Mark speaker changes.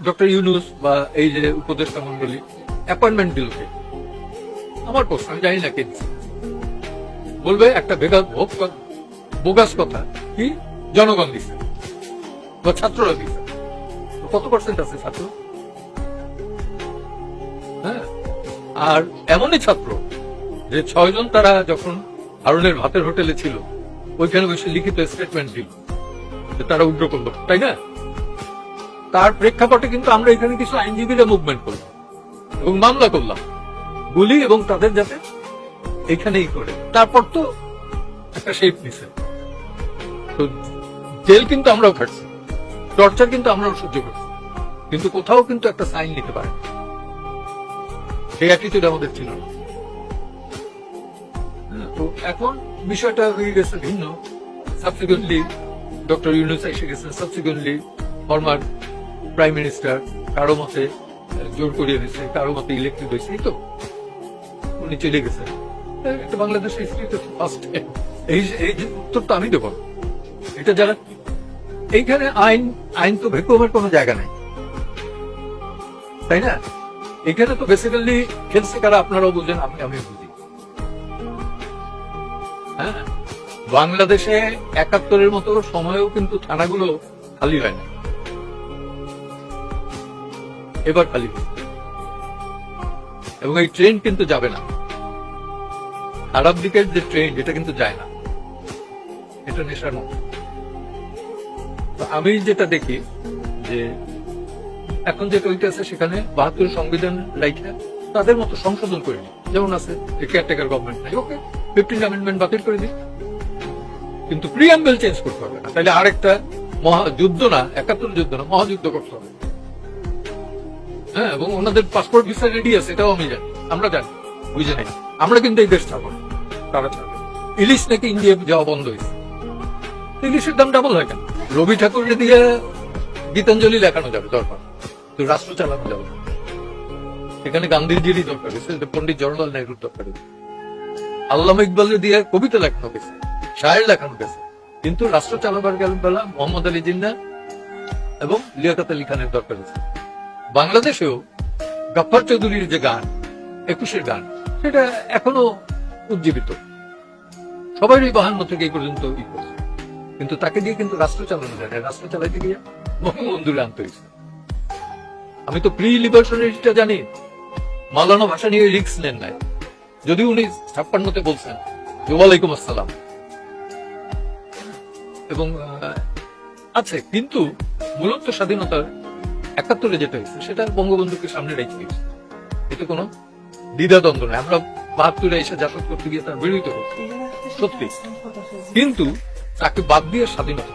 Speaker 1: Doctor Yunus বা এই যে উপদেষ্টা মন্ডলী অ্যাপয়েন্টমেন্ট দিল কে? আমার প্রশ্ন, আমি জানি না কে দিচ্ছে। বলবে একটা বোগাস কথা কি জনগণ দিচ্ছে বা ছাত্ররা দিচ্ছে। কত পার্সেন্ট আছে ছাত্র? হ্যাঁ, আর এমনই ছাত্র যে 6 জন তারা যখন হারুনের ভাতের হোটেলে ছিল ওইখানে বসে লিখিত স্টেটমেন্ট দিল যে তারা উগ্র করলো, তাই না? তার প্রেক্ষাপটে কিন্তু আমরা এখানে কিছু আইনজীবীরা মুভমেন্ট করলাম এবং মামলা করলাম গুলি এবং তাদের যাতে এখানেই করে, তারপর তো একটা শেপ নিছে। তো জেল কিন্তু আমরাও খাটছি, টর্চার কিন্তু আমরাও সহ্য করছি, কিন্তু কোথাও কিন্তু একটা সাইন নিতে পারে সেই অ্যাটিটিউড আমাদের ছিল না। তো এখন বিষয়টা হয়ে গেছে ভিন্ন। সাবসিকুয়েন্টলি ডক্টর ইউনুস এসে গেছে, সাবসিকুয়েন্টলি ফরমার প্রাইম মিনিস্টার কারো মতে জোর করিয়ে দিচ্ছে, কারো মতে ইলেক্টেড হয়েছে, তো উনি চলে গেছে। এটা বাংলাদেশের হিস্ট্রিতে ফার্স্ট। এই যে উত্তরটা আমি দেবো, এটা যারা এইখানে আইন তো ভেকুমের কোনো জায়গা নাই, তাই না? এখানে তো বেসিক্যালি খেলছে কারা আপনারাও বুঝেন, আমি বুঝি। হ্যাঁ, বাংলাদেশে 71-এর মতো সময়েও কিন্তু থানাগুলো খালি হয় না, এবার খালি এবং এই ট্রেন কিন্তু যাবে না। খারাপ দিকের যে ট্রেন এটা কিন্তু যায় না, এটা নেশার মতো। আমি যেটা দেখি যে এখন যেটা হইতেছে সেখানে 72 সংবিধান রাইখা তাদের মতো সংশোধন করে নি, যেমন আছে কেয়ারটেকার গভর্নমেন্ট নাই, ওকে 15 অ্যামেন্ডমেন্ট বাতিল করে দিই, কিন্তু প্রিয়াম্বল চেঞ্জ করতে হবে না। তাহলে আরেকটা মহাযুদ্ধ না, 71 যুদ্ধ না, মহাযুদ্ধ করতে হবে। হ্যাঁ, এবং ওনাদের পাসপোর্ট ভিসা রেডি আছে, এটাও আমি জানি, আমরা জানি, বুঝে নাই। আমরা কিন্তু এই দেশ ছাড়বো না, তারা ছাড়বে। ইলিশ নাকি ইন্ডিয়া যাওয়া বন্ধ হয়েছে, ইলিশের দাম ডাবল হয় কেন? রবি ঠাকুরের দিয়ে গীতাঞ্জলি লেখানো যাবে দরকার, তো রাষ্ট্র চালানো যাবে। এখানে গান্ধীজিরই দরকার হয়েছে, পন্ডিত জওহরলাল নেহরুর দরকার হয়েছে, আল্লামা ইকবালের দিয়ে কবিতা লেখানো গেছে, শায়ের লেখানো গেছে, কিন্তু রাষ্ট্র চালাবার বেলা মোহাম্মদ আলী জিন্না এবং লিয়াকত আলী খানের দরকার হয়েছে। বাংলাদেশেও গাফফার চৌধুরীর যে গান 21-এর গান, সেটা এখনো উজ্জীবিত, সবাই 52 থেকে এই পর্যন্ত ই করছে, কিন্তু তাকে দিয়ে কিন্তু রাষ্ট্র চালানো যায় না। রাষ্ট্র চালাইতে গিয়ে বঙ্গবন্ধুরে আনতে হয়েছে। আমি তো প্রি লিবারেশনটা জানি, মাওলানা ভাষা নিয়ে রিস্ক নেন নাই, যদি উনি 56-তে বলছেন যে ওয়ালাইকুম আসসালাম এবং আছে, কিন্তু মূলত স্বাধীনতা 71-এ যেটা হয়েছে সেটা বঙ্গবন্ধুকে সামনে রেখে গেছে, এতে কোনো দ্বিধাদ্বন্দ্ব নেই। আমরা 72-এ এসে জাসদ করতে গিয়ে তার বিরোধিতা করছি সত্যি, কিন্তু তাকে বাদ দিয়ে স্বাধীনতা